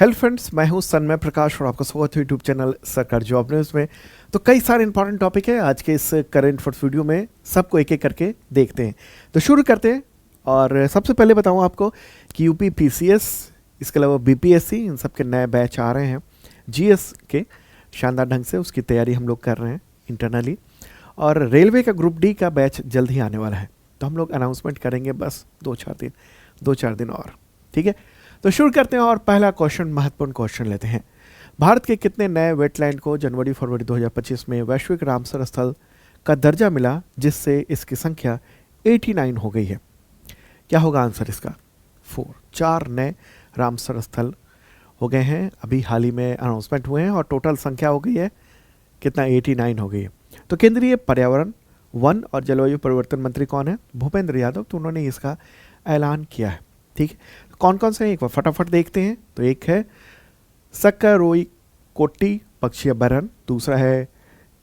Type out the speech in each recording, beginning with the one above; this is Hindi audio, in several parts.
हेलो फ्रेंड्स, मैं हूं सन्मय प्रकाश और आपका स्वागत है यूट्यूब चैनल सरकार जॉब न्यूज़ में। तो कई सारे इंपॉर्टेंट टॉपिक है आज के इस करंट अफेयर्स वीडियो में, सबको एक एक करके देखते हैं। तो शुरू करते हैं। और सबसे पहले बताऊं आपको कि यूपी पीसीएस, इसके अलावा बीपीएससी, इन सब के नए बैच आ रहे हैं। जीएस के शानदार ढंग से उसकी तैयारी हम लोग कर रहे हैं इंटरनली। और रेलवे का ग्रुप डी का बैच जल्द ही आने वाला है, तो हम लोग अनाउंसमेंट करेंगे बस दो चार दिन और। ठीक है, तो शुरू करते हैं और पहला क्वेश्चन, महत्वपूर्ण क्वेश्चन लेते हैं। भारत के कितने नए वेटलैंड को जनवरी-फरवरी 2025 में वैश्विक रामसर स्थल का दर्जा मिला, जिससे इसकी संख्या 89 हो गई है? क्या होगा आंसर इसका? 4। 4 नए रामसर स्थल हो गए हैं, अभी हाल ही में अनाउंसमेंट हुए हैं और टोटल संख्या हो गई है कितना? 89 हो गई है। तो केंद्रीय पर्यावरण, वन और जलवायु परिवर्तन मंत्री कौन है? भूपेंद्र यादव। तो उन्होंने इसका ऐलान किया है। ठीक है, कौन कौन से हैं एक बार फटाफट देखते हैं। तो एक है सक्करोई कोट्टी पक्षी अभयारण्य, दूसरा है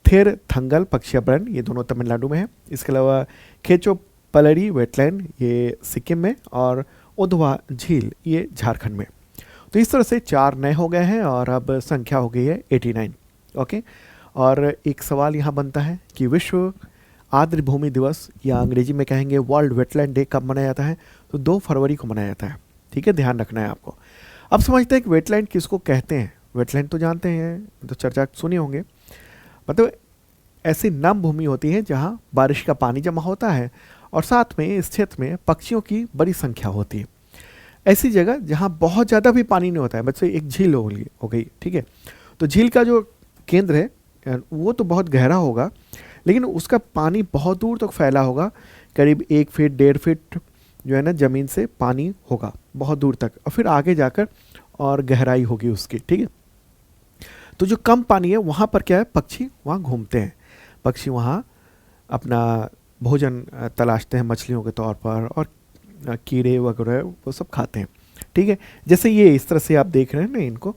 थिर थंगल पक्षी अभयारण्य, ये दोनों तमिलनाडु में है। इसके अलावा खेचो पलरी वेटलैंड, ये सिक्किम में, और उधवा झील, ये झारखंड में। तो इस तरह से 4 नए हो गए हैं और अब संख्या हो गई है 89। ओके, और एक सवाल यहाँ बनता है कि विश्व आर्द्र भूमि दिवस, या अंग्रेजी में कहेंगे वर्ल्ड वेटलैंड डे, कब मनाया जाता है? तो 2 फरवरी को मनाया जाता है। ठीक है, ध्यान रखना है आपको। अब समझते हैं कि वेटलैंड किसको कहते हैं। वेटलैंड तो जानते हैं, तो चर्चा सुने होंगे। मतलब ऐसी नम भूमि होती है जहाँ बारिश का पानी जमा होता है और साथ में इस क्षेत्र में पक्षियों की बड़ी संख्या होती है। ऐसी जगह जहाँ बहुत ज़्यादा भी पानी नहीं होता है, मतलब एक झील हो गई। ठीक है, तो झील का जो केंद्र है वो तो बहुत गहरा होगा, लेकिन उसका पानी बहुत दूर तक फैला होगा, करीब 1 फीट 1.5 फीट जो है ना ज़मीन से पानी होगा बहुत दूर तक, और फिर आगे जाकर और गहराई होगी उसकी। ठीक है, तो जो कम पानी है वहाँ पर क्या है, पक्षी वहाँ घूमते हैं। पक्षी वहाँ अपना भोजन तलाशते हैं मछलियों के तौर पर, और कीड़े वगैरह वो सब खाते हैं। ठीक है, जैसे ये इस तरह से आप देख रहे हैं ना इनको,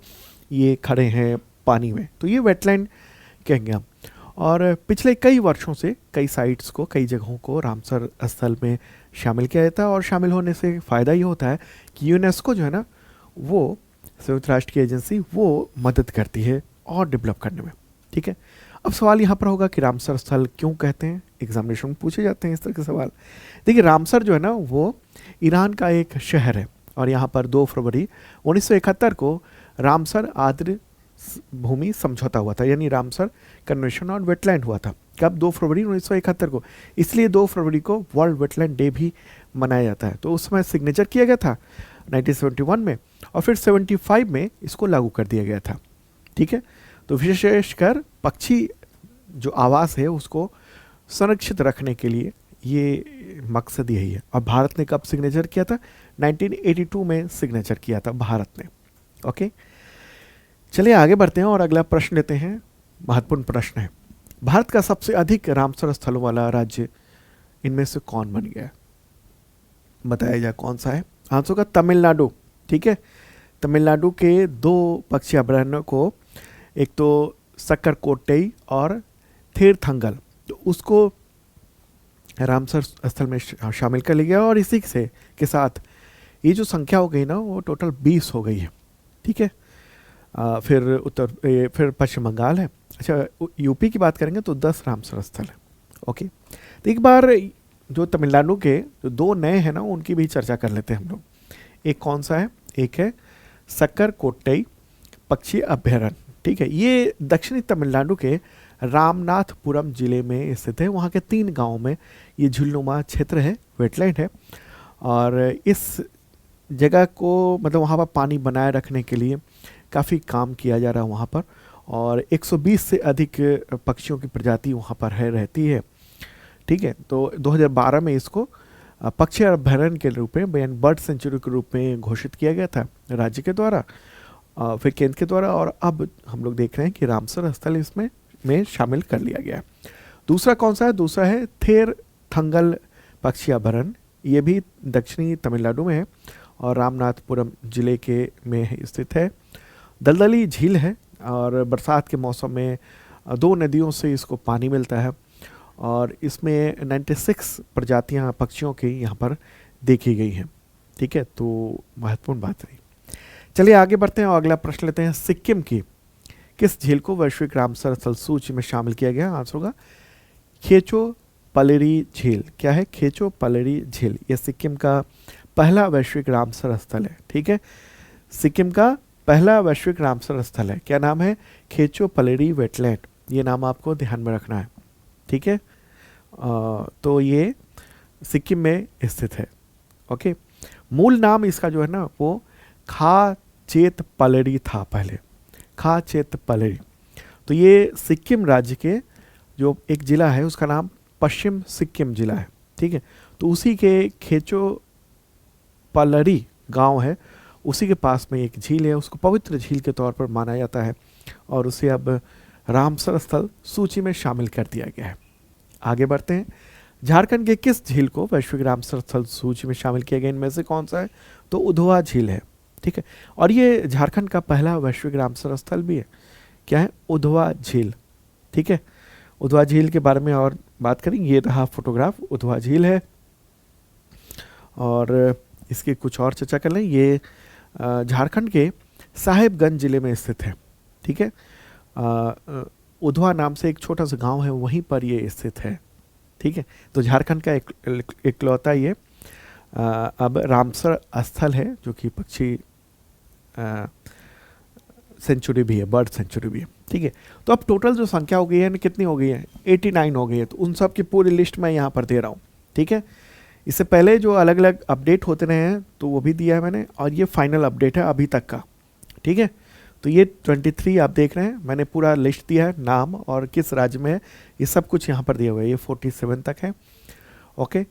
ये खड़े हैं पानी में, तो ये वेटलैंड कहेंगे हम। और पिछले कई वर्षों से कई साइट्स को, कई जगहों को रामसर स्थल में शामिल किया जाता है, और शामिल होने से फ़ायदा ये होता है कि यूनेस्को जो है ना, वो संयुक्त राष्ट्र की एजेंसी, वो मदद करती है और डेवलप करने में। ठीक है, अब सवाल यहाँ पर होगा कि रामसर स्थल क्यों कहते हैं, एग्जामिनेशन में पूछे जाते हैं इस तरह के सवाल। देखिए, रामसर जो है ना वो ईरान का एक शहर है, और यहाँ पर 2 फरवरी 1971 को रामसर आर्द्र भूमि समझौता हुआ था, यानी रामसर कन्वेंशन ऑन वेटलैंड हुआ था। कब? 2 फरवरी 1971 को। इसलिए 2 फरवरी को वर्ल्ड वेटलैंड डे भी मनाया जाता है। तो उस समय सिग्नेचर किया गया था 1971 में, और फिर 75 में इसको लागू कर दिया गया था। ठीक है, तो विशेषकर पक्षी जो आवास है उसको संरक्षित रखने के लिए ये मकसद यही है। और भारत ने कब सिग्नेचर किया था? 1982 में सिग्नेचर किया था भारत ने। ओके, चलिए आगे बढ़ते हैं और अगला प्रश्न लेते हैं। महत्वपूर्ण प्रश्न है, भारत का सबसे अधिक रामसर स्थलों वाला राज्य इनमें से कौन बन गया? बताया जाए कौन सा है। आंसर का तमिलनाडु। ठीक है, तमिलनाडु के 2 पक्षी अभयारण्यों को, एक तो सक्करकोट्टई और थीरथंगल, तो उसको रामसर स्थल में शामिल कर लिया गया, और इसी से के साथ ये जो संख्या हो गई ना, वो टोटल 20 हो गई है। ठीक है, फिर पश्चिम बंगाल है। अच्छा, यूपी की बात करेंगे तो 10 रामसर स्थल है। ओके, तो एक बार जो तमिलनाडु के जो 2 नए हैं ना, उनकी भी चर्चा कर लेते हैं हम लोग। एक कौन सा है? एक है सक्करकोट्टई पक्षी अभयारण्य। ठीक है, ये दक्षिणी तमिलनाडु के रामनाथपुरम जिले में स्थित है। वहाँ के 3 गाँव में ये झीलनुमा क्षेत्र है, वेटलैंड है। और इस जगह को, मतलब वहाँ पर पानी बनाए रखने के लिए काफ़ी काम किया जा रहा है वहाँ पर, और 120 से अधिक पक्षियों की प्रजाति वहाँ पर रहती है। ठीक है, तो 2012 में इसको पक्षी अभयारण्य के रूप में, यानी बर्ड सेंचुरी के रूप में घोषित किया गया था राज्य के द्वारा, फिर केंद्र के द्वारा, और अब हम लोग देख रहे हैं कि रामसर स्थल इसमें शामिल कर लिया गया है। दूसरा कौन सा है? दूसरा है थेर थंगल पक्षी अभयारण्य। ये भी दक्षिणी तमिलनाडु में है और रामनाथपुरम जिले के में स्थित है। दलदली झील है, और बरसात के मौसम में 2 नदियों से इसको पानी मिलता है, और इसमें 96 प्रजातियां पक्षियों की यहाँ पर देखी गई हैं। ठीक है, तो महत्वपूर्ण बात रही। चलिए आगे बढ़ते हैं और अगला प्रश्न लेते हैं। सिक्किम की किस झील को वैश्विक रामसर स्थल सूची में शामिल किया गया? आंसर होगा खेचो पलेरी झील। क्या है? खेचो पलेरी झील। यह सिक्किम का पहला वैश्विक रामसर स्थल है। ठीक है, सिक्किम का पहला वैश्विक रामसर स्थल है। क्या नाम है? खेचो पलेरी वेटलैंड। ये नाम आपको ध्यान में रखना है। ठीक है, तो ये सिक्किम में स्थित है। ओके, मूल नाम इसका जो है ना वो खा चेत पलेरी था पहले, खा चेत पलेरी। तो ये सिक्किम राज्य के जो एक जिला है उसका नाम पश्चिम सिक्किम जिला है। ठीक है, तो उसी के खेचो पलरी गांव है, उसी के पास में एक झील है, उसको पवित्र झील के तौर पर माना जाता है और उसे अब रामसर स्थल सूची में शामिल कर दिया गया है। आगे बढ़ते हैं। झारखंड के किस झील को वैश्विक रामसर स्थल सूची में शामिल किया गया? इनमें से कौन सा है? तो उधवा झील है। ठीक है, और ये झारखंड का पहला वैश्विक रामसर स्थल भी है। क्या है? उधवा झील। ठीक है, उधवा झील के बारे में और बात करेंगे। ये रहा फोटोग्राफ, उधवा झील है और इसकी कुछ और चर्चा कर लें। ये झारखंड के साहेबगंज जिले में स्थित है। ठीक है, उधवा नाम से एक छोटा सा गांव है, वहीं पर ये स्थित है। ठीक है, तो झारखंड का इकलौता ये अब रामसर स्थल है जो कि पक्षी सेंचुरी भी है, बर्ड सेंचुरी भी है। ठीक है, तो अब टोटल जो संख्या हो गई है कितनी हो गई है? 89 हो गई है। तो उन सब की पूरी लिस्ट मैं यहाँ पर दे रहा हूँ। ठीक है, इससे पहले जो अलग अलग अपडेट होते रहे हैं तो वो भी दिया है मैंने, और ये फाइनल अपडेट है अभी तक का। ठीक है, तो ये 23 आप देख रहे हैं, मैंने पूरा लिस्ट दिया है, नाम और किस राज्य में है, ये सब कुछ यहाँ पर दिया हुआ है। ये 47 तक है। ओके,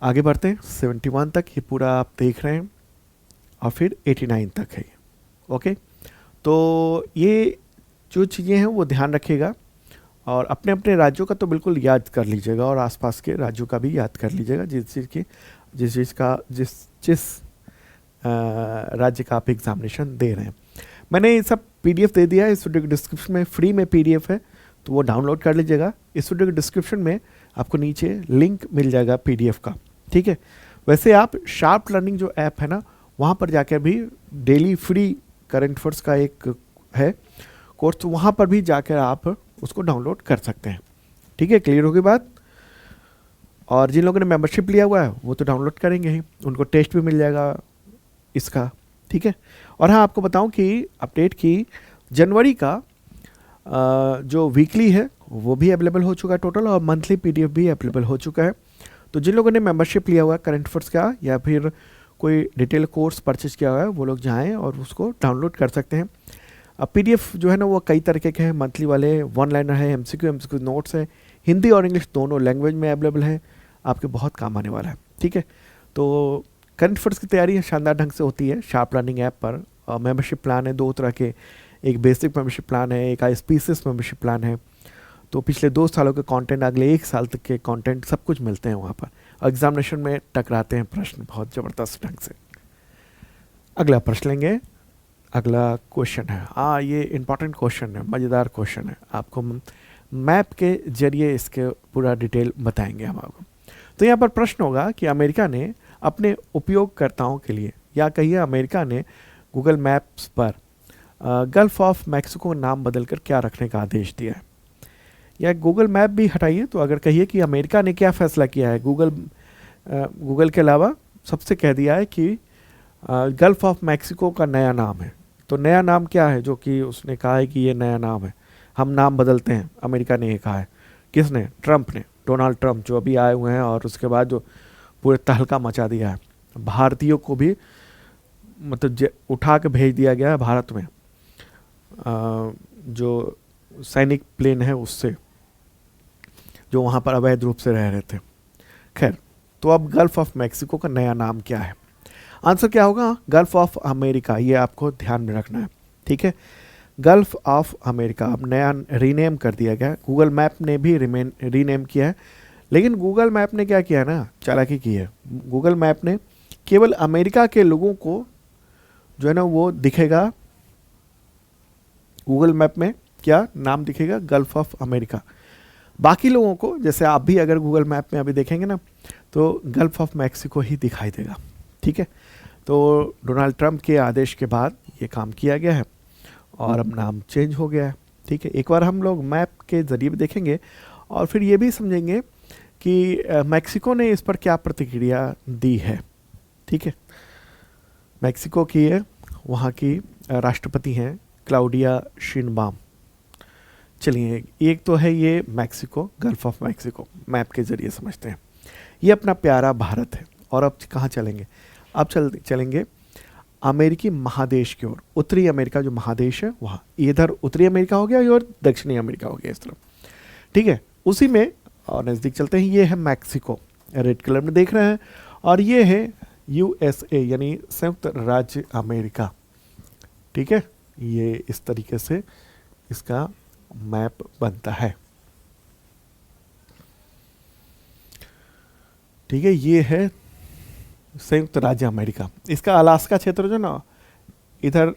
आगे बढ़ते हैं 71 तक, ये पूरा आप देख रहे हैं, और फिर 89 तक है। ओके, तो ये जो चीज़ें हैं वो ध्यान रखिएगा और अपने अपने राज्यों का तो बिल्कुल याद कर लीजिएगा और आसपास के राज्यों का भी याद कर लीजिएगा, जिस राज्य का आप एग्जामिनेशन दे रहे हैं। मैंने ये सब पीडीएफ दे दिया है इस वीडियो के डिस्क्रिप्शन में, फ्री में पीडीएफ है, तो वो डाउनलोड कर लीजिएगा। इस वीडियो के डिस्क्रिप्शन में आपको नीचे लिंक मिल जाएगा पीडीएफ का। ठीक है, वैसे आप शार्प लर्निंग जो ऐप है ना, वहाँ पर जाकर भी डेली फ्री करंट अफेयर्स का एक है कोर्स, तो वहाँ पर भी जाकर आप उसको डाउनलोड कर सकते हैं। ठीक है, क्लियर होगी बात? और जिन लोगों ने मेंबरशिप लिया हुआ है वो तो डाउनलोड करेंगे ही, उनको टेस्ट भी मिल जाएगा इसका। ठीक है, और हाँ आपको बताऊं कि अपडेट की जनवरी का जो वीकली है वो भी अवेलेबल हो चुका है टोटल, और मंथली पीडीएफ भी अवेलेबल हो चुका है। तो जिन लोगों ने मेंबरशिप लिया हुआ है करंट अफेयर्स का या फिर कोई डिटेल कोर्स परचेज किया हुआ है, वो लोग जाएँ और उसको डाउनलोड कर सकते हैं। अब पीडीएफ जो है ना वो कई तरीके के हैं, मंथली वाले, वन लाइनर है, एमसीक्यू नोट्स है, हिंदी और इंग्लिश दोनों लैंग्वेज में अवेलेबल है, आपके बहुत काम आने वाला है। ठीक है, तो करंट अफेयर्स की तैयारी शानदार ढंग से होती है शार्प लर्निंग ऐप पर। मेंबरशिप प्लान है 2 तरह के, एक बेसिक मेंबरशिप प्लान है, एक आईएसपीसीएस मेंबरशिप प्लान है। तो पिछले 2 सालों के कंटेंट, अगले 1 साल तक के कंटेंट सब कुछ मिलते हैं वहाँ पर, और एग्जामिनेशन में टकराते हैं प्रश्न बहुत ज़बरदस्त ढंग से। अगला प्रश्न लेंगे। अगला क्वेश्चन है, हाँ ये इंपॉर्टेंट क्वेश्चन है, मज़ेदार क्वेश्चन है, आपको मैप के जरिए इसके पूरा डिटेल बताएंगे हम आपको। तो यहाँ पर प्रश्न होगा कि अमेरिका ने अपने उपयोगकर्ताओं के लिए, या कहिए अमेरिका ने गूगल मैप्स पर गल्फ ऑफ मैक्सिको नाम बदलकर क्या रखने का आदेश दिया है? या गूगल मैप भी हटाइए, तो अगर कहिए कि अमेरिका ने क्या फैसला किया है, गूगल के अलावा सबसे कह दिया है कि गल्फ ऑफ मैक्सिको का नया नाम है। तो नया नाम क्या है जो कि उसने कहा है कि ये नया नाम है, हम नाम बदलते हैं, अमेरिका ने ये कहा है। किसने? ट्रंप ने, डोनाल्ड ट्रंप जो अभी आए हुए हैं, और उसके बाद जो पूरे तहलका मचा दिया है, भारतीयों को भी मतलब उठा के भेज दिया गया है भारत में, जो सैनिक प्लेन है उससे, जो वहाँ पर अवैध रूप से रह रहे थे। खैर, तो अब गल्फ ऑफ मैक्सिको का नया नाम क्या है? आंसर क्या होगा? Gulf of America. ये आपको ध्यान में रखना है। ठीक है, गल्फ ऑफ अमेरिका अब नया रीनेम कर दिया गया। गूगल मैप ने भी रीनेम किया है, लेकिन गूगल मैप ने क्या किया ना, चालाकी की है। गूगल मैप ने केवल अमेरिका के लोगों को जो है ना वो दिखेगा, गूगल मैप में क्या नाम दिखेगा? Gulf of America. बाकी लोगों को, जैसे आप भी अगर गूगल मैप में अभी देखेंगे ना, तो गल्फ ऑफ मैक्सिको ही दिखाई देगा। ठीक है, तो डोनाल्ड ट्रंप के आदेश के बाद ये काम किया गया है और अब नाम चेंज हो गया है। ठीक है, एक बार हम लोग मैप के ज़रिए भी देखेंगे और फिर ये भी समझेंगे कि मैक्सिको ने इस पर क्या प्रतिक्रिया दी है। ठीक है, मैक्सिको की है, वहाँ की राष्ट्रपति हैं क्लाउडिया शिनबाम। चलिए, एक तो है ये Mexico, gulf of Mexico, map के ज़रिए समझते हैं। ये अपना प्यारा भारत है। और अब कहाँ चलेंगे? अब चलेंगे अमेरिकी महादेश की ओर। उत्तरी अमेरिका जो महादेश है वहाँ, इधर उत्तरी अमेरिका हो गया और दक्षिणी अमेरिका हो गया इस तरफ। ठीक है, उसी में और नज़दीक चलते हैं। ये है मैक्सिको, रेड कलर में देख रहे हैं, और ये है यूएसए यानी संयुक्त राज्य अमेरिका। ठीक है, ये इस तरीके से इसका मैप बनता है। ठीक है, ये है संयुक्त राज्य अमेरिका। इसका अलास्का क्षेत्र जो ना इधर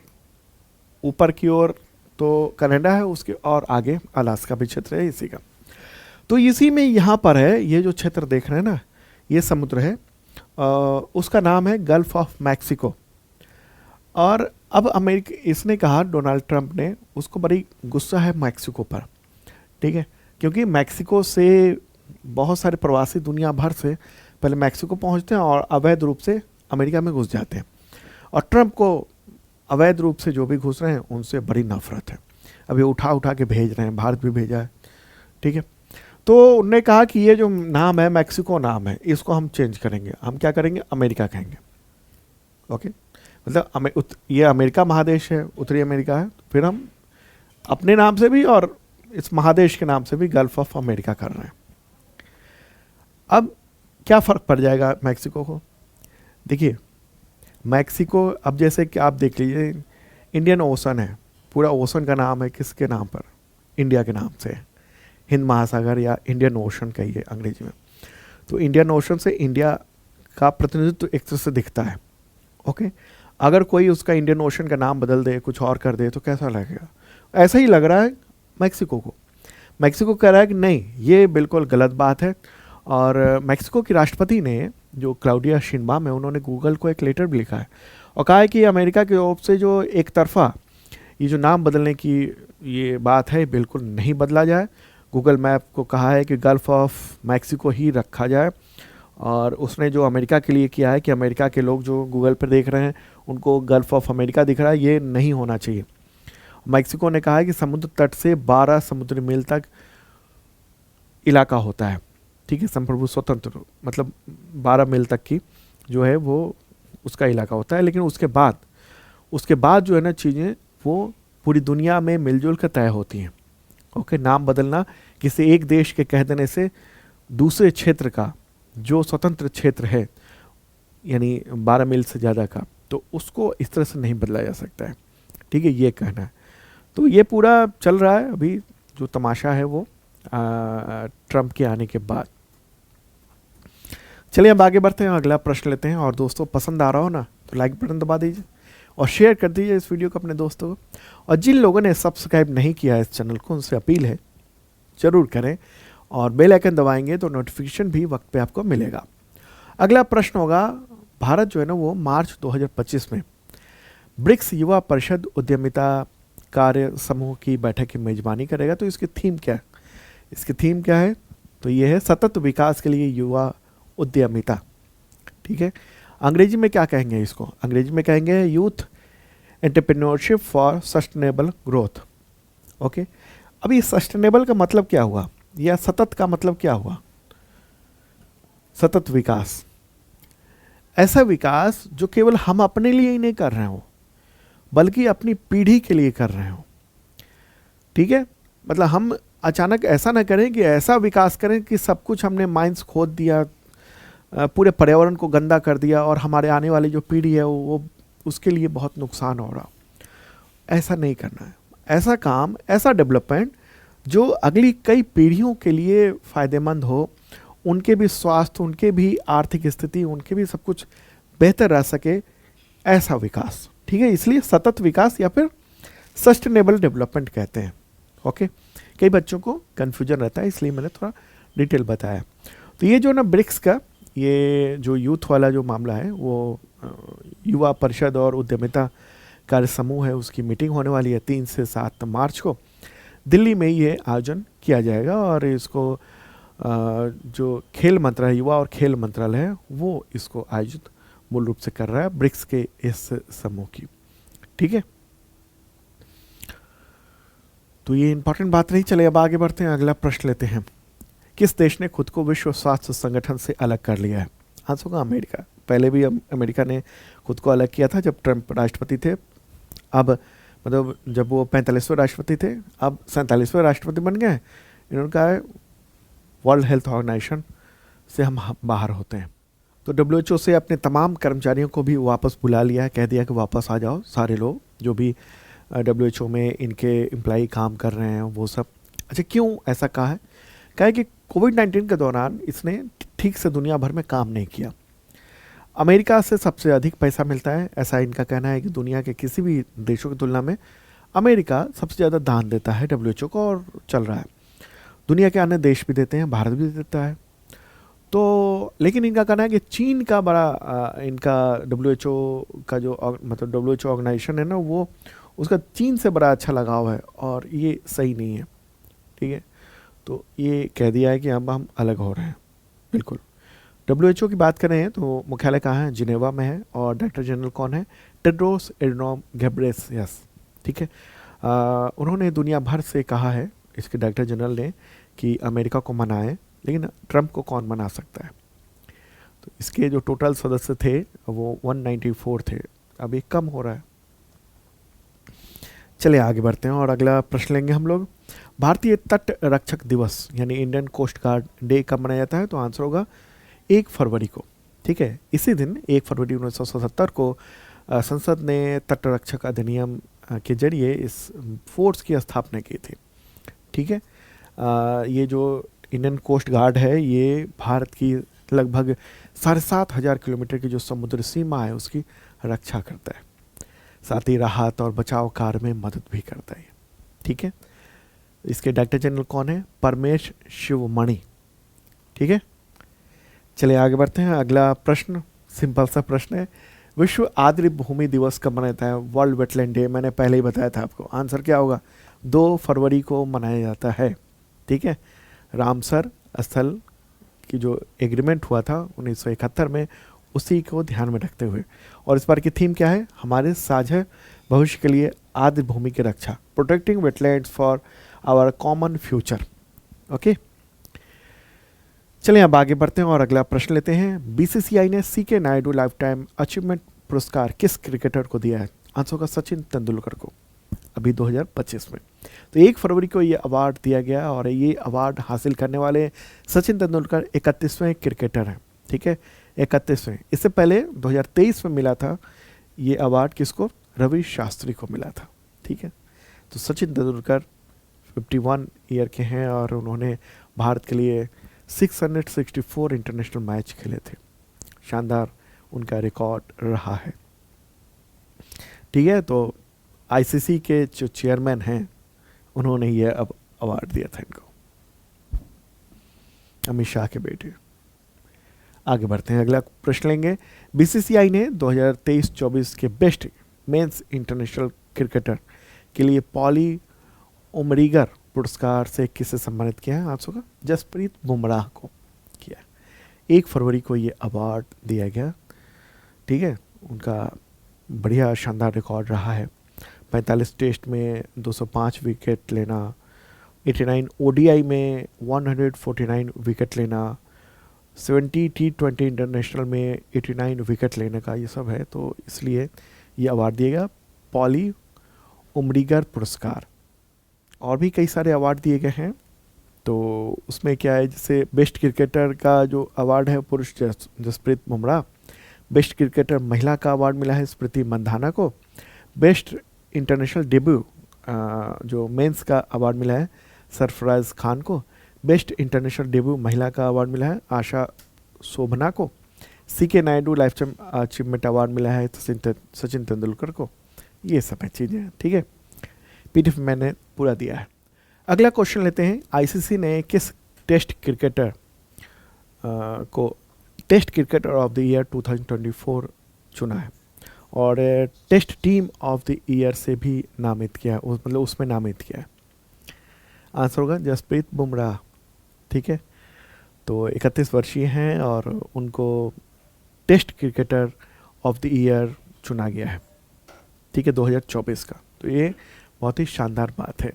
ऊपर की ओर तो कनाडा है, उसके और आगे अलास्का भी क्षेत्र है इसी का। तो इसी में यहाँ पर है, ये जो क्षेत्र देख रहे हैं ना, ये समुद्र है, उसका नाम है गल्फ ऑफ मैक्सिको। और अब अमेरिका, इसने कहा डोनाल्ड ट्रंप ने, उसको बड़ी गुस्सा है मैक्सिको पर। ठीक है, क्योंकि मैक्सिको से बहुत सारे प्रवासी दुनिया भर से पहले मैक्सिको पहुंचते हैं और अवैध रूप से अमेरिका में घुस जाते हैं, और ट्रंप को अवैध रूप से जो भी घुस रहे हैं उनसे बड़ी नफरत है। अभी उठा उठा के भेज रहे हैं, भारत भी भेजा है। ठीक है, तो उन्होंने कहा कि ये जो नाम है मैक्सिको नाम है, इसको हम चेंज करेंगे, हम क्या करेंगे, अमेरिका कहेंगे। ओके, मतलब ये अमेरिका महादेश है, उत्तरी अमेरिका है, फिर हम अपने नाम से भी और इस महादेश के नाम से भी गल्फ ऑफ अमेरिका कर रहे हैं। अब क्या फ़र्क पड़ जाएगा मैक्सिको को? देखिए, मैक्सिको अब जैसे कि आप देख लीजिए, इंडियन ओशन है, पूरा ओशन का नाम है किसके नाम पर? इंडिया के नाम से है, हिंद महासागर या इंडियन ओशन कहिए अंग्रेजी में। तो इंडियन ओशन से इंडिया का प्रतिनिधित्व एक तरह से दिखता है। ओके, अगर कोई उसका इंडियन ओशन का नाम बदल दे, कुछ और कर दे, तो कैसा लगेगा? ऐसा ही लग रहा है मैक्सिको को। मैक्सिको कह रहा है कि नहीं, ये बिल्कुल गलत बात है। और मैक्सिको की राष्ट्रपति ने, जो क्लाउडिया शिनबाम है, उन्होंने गूगल को एक लेटर भी लिखा है और कहा है कि अमेरिका की ओर से जो एक तरफा ये जो नाम बदलने की ये बात है, बिल्कुल नहीं बदला जाए। गूगल मैप को कहा है कि गल्फ ऑफ मैक्सिको ही रखा जाए। और उसने जो अमेरिका के लिए किया है कि अमेरिका के लोग जो गूगल पर देख रहे हैं उनको गल्फ ऑफ अमेरिका दिख रहा है, ये नहीं होना चाहिए। मैक्सिको ने कहा है कि समुद्र तट से 12 समुद्री मील तक इलाका होता है। ठीक है, संप्रभु स्वतंत्र, मतलब 12 मील तक की जो है वो उसका इलाका होता है। लेकिन उसके बाद जो है ना चीज़ें वो पूरी दुनिया में मिलजुल कर तय होती हैं। ओके, नाम बदलना किसी एक देश के कह देने से दूसरे क्षेत्र का जो स्वतंत्र क्षेत्र है, यानी 12 मील से ज़्यादा का, तो उसको इस तरह से नहीं बदला जा सकता है। ठीक है, ये कहना है। तो ये पूरा चल रहा है अभी जो तमाशा है वो ट्रंप के आने के बाद। चलिए अब आगे बढ़ते हैं, अगला प्रश्न लेते हैं। और दोस्तों, पसंद आ रहा हो ना तो लाइक बटन दबा दीजिए और शेयर कर दीजिए इस वीडियो को अपने दोस्तों को। और जिन लोगों ने सब्सक्राइब नहीं किया है इस चैनल को, उनसे अपील है ज़रूर करें और बेल आइकन दबाएंगे तो नोटिफिकेशन भी वक्त पे आपको मिलेगा। अगला प्रश्न होगा, भारत जो है ना वो मार्च 2025 में ब्रिक्स युवा परिषद उद्यमिता कार्य समूह की बैठक की मेजबानी करेगा। तो इसकी थीम क्या है? इसकी थीम क्या है? तो ये है सतत विकास के लिए युवा उद्यमिता। ठीक है, अंग्रेजी में क्या कहेंगे इसको? अंग्रेजी में कहेंगे youth entrepreneurship for sustainable growth. Okay, अब ये सस्टेनेबल का मतलब क्या हुआ, या सतत का मतलब क्या हुआ? सतत विकास, ऐसा विकास जो केवल हम अपने लिए ही नहीं कर रहे हो बल्कि अपनी पीढ़ी के लिए कर रहे हो। ठीक है, मतलब हम अचानक ऐसा ना करें कि ऐसा विकास करें कि सब कुछ हमने माइंस खोद दिया, पूरे पर्यावरण को गंदा कर दिया और हमारे आने वाली जो पीढ़ी है वो उसके लिए बहुत नुकसान हो रहा। ऐसा नहीं करना है। ऐसा काम, ऐसा डेवलपमेंट जो अगली कई पीढ़ियों के लिए फ़ायदेमंद हो, उनके भी स्वास्थ्य, उनके भी आर्थिक स्थिति, उनके भी सब कुछ बेहतर रह सके, ऐसा विकास। ठीक है, इसलिए सतत विकास या फिर सस्टेनेबल डेवलपमेंट कहते हैं। ओके, कई बच्चों को कन्फ्यूजन रहता है, इसलिए मैंने थोड़ा डिटेल बताया। तो ये जो ना ब्रिक्स का ये जो यूथ वाला जो मामला है वो युवा परिषद और उद्यमिता कार्य समूह है, उसकी मीटिंग होने वाली है 3 से 7 मार्च को दिल्ली में ये आयोजन किया जाएगा। और इसको जो खेल मंत्रालय, युवा और खेल मंत्रालय है, वो इसको आयोजित मूल रूप से कर रहा है ब्रिक्स के इस समूह की। ठीक है, तो ये इंपॉर्टेंट बात नहीं। चले अब आगे बढ़ते हैं, अगला प्रश्न लेते हैं। किस देश ने खुद को विश्व स्वास्थ्य संगठन से अलग कर लिया है? आंसर होगा अमेरिका। पहले भी अमेरिका ने खुद को अलग किया था जब ट्रंप राष्ट्रपति थे। अब मतलब जब वो 45वें राष्ट्रपति थे, अब 47वें राष्ट्रपति बन गए। इन्होंने कहा है वर्ल्ड हेल्थ ऑर्गेनाइजेशन से हम बाहर होते हैं। तो WHO से अपने तमाम कर्मचारियों को भी वापस बुला लिया है, कह दिया कि वापस आ जाओ सारे लोग जो भी WHO में इनके एम्प्लॉई काम कर रहे हैं वो सब। अच्छा, क्यों ऐसा कहा है? कहा है कि कोविड-19 के दौरान इसने ठीक से दुनिया भर में काम नहीं किया। अमेरिका से सबसे अधिक पैसा मिलता है, ऐसा इनका कहना है कि दुनिया के किसी भी देशों की तुलना में अमेरिका सबसे ज़्यादा दान देता है WHO को, और चल रहा है। दुनिया के अन्य देश भी देते हैं, भारत भी देता है। तो लेकिन इनका कहना है कि चीन का बड़ा इनका WHO का जो मतलब WHO ऑर्गेनाइजेशन है ना, वो उसका चीन से बड़ा अच्छा लगाव है और ये सही नहीं है। ठीक है, तो ये कह दिया है कि अब हम अलग हो रहे हैं। बिल्कुल। WHO की बात करें तो मुख्यालय कहाँ है? जिनेवा में है। और डायरेक्टर जनरल कौन है? Tedros Adhanom Ghebreyesus. ठीक है, उन्होंने दुनिया भर से कहा है, इसके डायरेक्टर जनरल ने, कि अमेरिका को मनाएं, लेकिन ट्रंप को कौन मना सकता है? तो इसके जो टोटल सदस्य थे वो 194 थे, अब ये कम हो रहा है। चलिए आगे बढ़ते हैं और अगला प्रश्न लेंगे हम लोग। भारतीय तट रक्षक दिवस यानी इंडियन कोस्ट गार्ड डे कब मनाया जाता है? तो आंसर होगा 1 फरवरी को। ठीक है, इसी दिन 1 फरवरी 1977 को संसद ने तट रक्षक अधिनियम के जरिए इस फोर्स की स्थापना की थी। ठीक है, ये जो इंडियन कोस्ट गार्ड है ये भारत की लगभग 7,500 किलोमीटर की जो समुद्र सीमा है उसकी रक्षा करता है, साथ ही राहत और बचाव कार्य में मदद भी करता है। ठीक है, इसके डायरेक्टर जनरल कौन है? परमेश शिवमणि। ठीक है, चलिए आगे बढ़ते हैं। अगला प्रश्न सिंपल सा प्रश्न है, विश्व आर्द्र भूमि दिवस कब मनाया जाता है? वर्ल्ड वेटलैंड डे, मैंने पहले ही बताया था आपको। आंसर क्या होगा? 2 फरवरी को मनाया जाता है। ठीक है, रामसर स्थल की जो एग्रीमेंट हुआ था 1971 में, उसी को ध्यान में रखते हुए। और इस बार की थीम क्या है? हमारे साझा भविष्य के लिए आर्द्र भूमि की रक्षा, protecting wetlands for our common future. Okay, चलिए अब आगे बढ़ते हैं और अगला प्रश्न लेते हैं। बीसीसीआई ने CK Naidu lifetime achievement पुरस्कार किस क्रिकेटर को दिया है? आंसर होगा सचिन तेंदुलकर को, अभी 2025 में। तो 1 फरवरी को ये अवार्ड दिया गया और ये अवार्ड हासिल करने वाले सचिन तेंदुलकर 31वें क्रिकेटर हैं। ठीक है, 31वें। इससे पहले 2023 में मिला था ये अवार्ड किसको? रवि शास्त्री को मिला था। ठीक है, तो सचिन तेंदुलकर 51 ईयर के हैं और उन्होंने भारत के लिए 664 इंटरनेशनल मैच खेले थे। शानदार उनका रिकॉर्ड रहा है। ठीक है, तो आईसीसी के जो चेयरमैन हैं उन्होंने ये अब अवार्ड दिया था इनको, अमित शाह के बेटे। आगे बढ़ते हैं, अगला प्रश्न लेंगे। बीसीसीआई ने 2023-24 के बेस्ट मेंस इंटरनेशनल क्रिकेटर के लिए पॉली उमरीगर पुरस्कार से किसे सम्मानित किया है? आंसर होगा जसप्रीत बुमराह को किया। 1 फरवरी को ये अवार्ड दिया गया। ठीक है, उनका बढ़िया शानदार रिकॉर्ड रहा है। 45 टेस्ट में 205 विकेट लेना, 89 ओडीआई में 149 विकेट लेना, 70 T20 इंटरनेशनल में 89 विकेट लेने का, ये सब है। तो इसलिए ये अवार्ड दिया गया, पॉली उमरीगर पुरस्कार। और भी कई सारे अवार्ड दिए गए हैं। तो उसमें क्या है, जैसे बेस्ट क्रिकेटर का जो अवार्ड है पुरुष जसप्रीत बुमराह, बेस्ट क्रिकेटर महिला का अवार्ड मिला है स्मृति मंधाना को, बेस्ट इंटरनेशनल डेब्यू जो मेंस का अवार्ड मिला है सरफराज खान को, बेस्ट इंटरनेशनल डेब्यू महिला का अवार्ड मिला है आशा शोभना को, CK Naidu lifetime achievement award मिला है सचिन तेंदुलकर को। ये सब है चीज़ें। ठीक है, पीडीएफ मैंने पूरा दिया है। अगला क्वेश्चन लेते हैं। आईसीसी ने किस टेस्ट क्रिकेटर को test cricketer of the year 2024 चुना है और test team of the year से भी नामित किया है, मतलब उसमें नामित किया है। आंसर होगा जसप्रीत बुमराह। ठीक है, तो 31 वर्षीय हैं और उनको test cricketer of the year चुना गया है। ठीक है, 2024 का। तो ये बहुत ही शानदार बात है।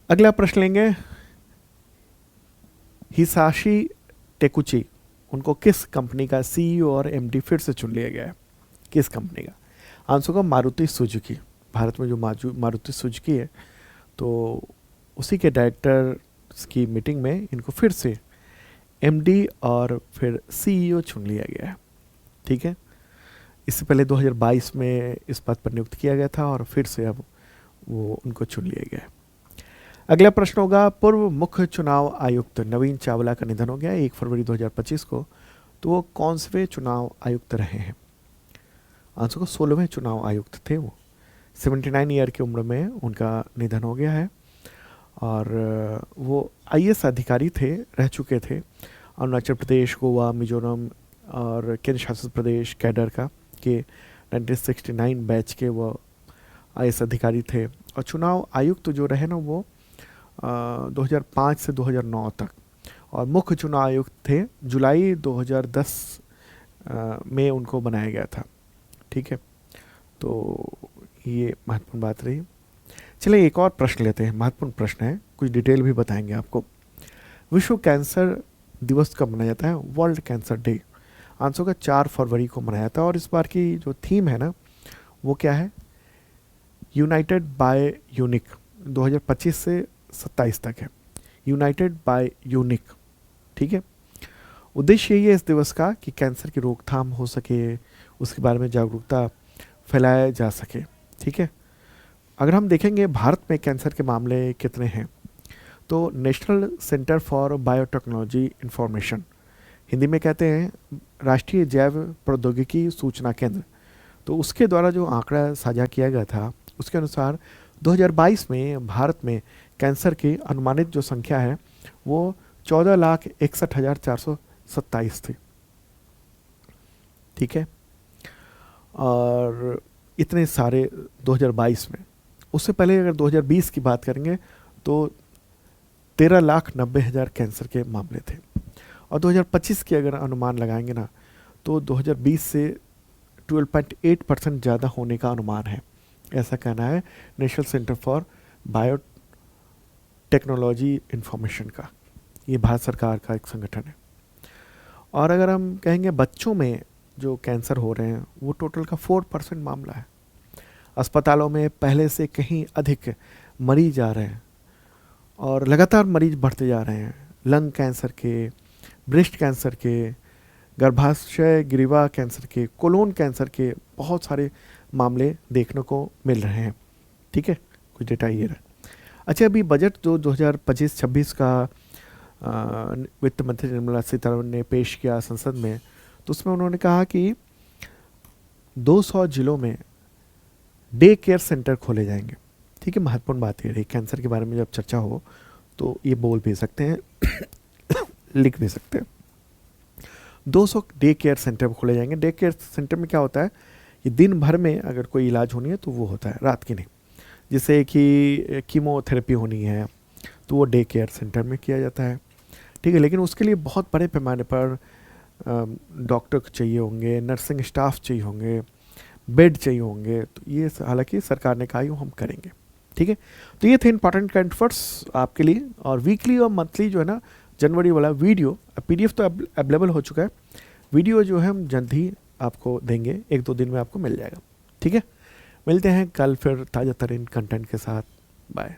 अगला प्रश्न लेंगे, हिसाशी टेकुची, उनको किस कंपनी का सीईओ और एमडी फिर से चुन लिया गया है? किस कंपनी का? आंसर होगा मारुति सुजुकी। भारत में जो मारुति सुजुकी है, तो उसी के डायरेक्टर की मीटिंग में इनको फिर से एमडी और फिर सीईओ चुन लिया गया है। ठीक है, इससे पहले 2022 में इस पद पर नियुक्त किया गया था और फिर से अब वो उनको चुन लिया गया है। अगला प्रश्न होगा, पूर्व मुख्य चुनाव आयुक्त नवीन चावला का निधन हो गया 1 फरवरी 2025 को, तो वो कौन से चुनाव आयुक्त रहे हैं? आंसर को 16वें चुनाव आयुक्त थे वो। 79 ईयर की उम्र में उनका निधन हो गया है और वो आईएएस अधिकारी थे, रह चुके थे अरुणाचल प्रदेश, गोवा, मिजोरम और केंद्र शासित प्रदेश कैडर का के 1969 बैच के वो आईएएस अधिकारी थे। और चुनाव आयुक्त जो रहे ना वो 2005 से 2009 तक, और मुख्य चुनाव आयुक्त थे जुलाई 2010 में उनको बनाया गया था। ठीक है, तो ये महत्वपूर्ण बात रही। चलिए एक और प्रश्न लेते हैं, महत्वपूर्ण प्रश्न है, कुछ डिटेल भी बताएंगे आपको। विश्व कैंसर दिवस कब मनाया जाता है? World cancer day. आंसर का 4 फरवरी को मनाया जाता है और इस बार की जो थीम है ना वो क्या है? United bye unique. 2025 से 27 तक है, यूनाइटेड बाय यूनिक। ठीक है, उद्देश्य यही है इस दिवस का कि कैंसर की रोकथाम हो सके, उसके बारे में जागरूकता फैलाया जा सके। ठीक है, अगर हम देखेंगे भारत में कैंसर के मामले कितने हैं, तो national centre for biotechnology information, Hindi में कहते हैं राष्ट्रीय जैव प्रौद्योगिकी सूचना केंद्र, तो उसके द्वारा जो आंकड़ा साझा किया गया था उसके अनुसार 2022 में भारत में कैंसर की अनुमानित जो संख्या है वो 14,61,427 थी। ठीक है, और इतने सारे 2022 में। उससे पहले अगर 2020 की बात करेंगे तो 13,90,000 कैंसर के मामले थे, और 2025 की अगर अनुमान लगाएंगे ना तो 2020 से 12.8% ज़्यादा होने का अनुमान है, ऐसा कहना है national centre for biotechnology information का। ये भारत सरकार का एक संगठन है। और अगर हम कहेंगे बच्चों में जो कैंसर हो रहे हैं वो टोटल का 4% मामला है। अस्पतालों में पहले से कहीं अधिक मरीज आ रहे हैं और लगातार मरीज बढ़ते जा रहे हैं। लंग कैंसर के, ब्रेस्ट कैंसर के, गर्भाशय ग्रीवा कैंसर के, कोलोन कैंसर के बहुत सारे मामले देखने को मिल रहे हैं। ठीक है, कुछ डेटा ये रहा। अच्छा, अभी बजट जो 2025-26 का वित्त मंत्री निर्मला सीतारमण ने पेश किया संसद में, तो उसमें उन्होंने कहा कि 200 जिलों में डे केयर सेंटर खोले जाएंगे। ठीक है, महत्वपूर्ण बात ये रही, कैंसर के बारे में जब चर्चा हो तो ये बोल भी सकते हैं लिख भी सकते हैं। 200 डे केयर सेंटर खोले जाएंगे। डे केयर सेंटर में क्या होता है, ये दिन भर में अगर कोई इलाज होनी है तो वो होता है, रात की नहीं। जैसे कि कीमोथेरेपी होनी है तो वो डे केयर सेंटर में किया जाता है। ठीक है, लेकिन उसके लिए बहुत बड़े पैमाने पर डॉक्टर चाहिए होंगे, नर्सिंग स्टाफ चाहिए होंगे, बेड चाहिए होंगे। तो ये हालांकि सरकार ने कहा हम करेंगे। ठीक है, तो ये थे इंपॉर्टेंट करंट अफेयर्स आपके लिए। और वीकली और मंथली जो है ना जनवरी वाला वीडियो, पीडीएफ तो अवेलेबल हो चुका है, वीडियो जो है हम जल्द ही आपको देंगे, 1-2 दिन में आपको मिल जाएगा। ठीक है, मिलते हैं कल फिर ताज़ा तरीन कंटेंट के साथ। बाय।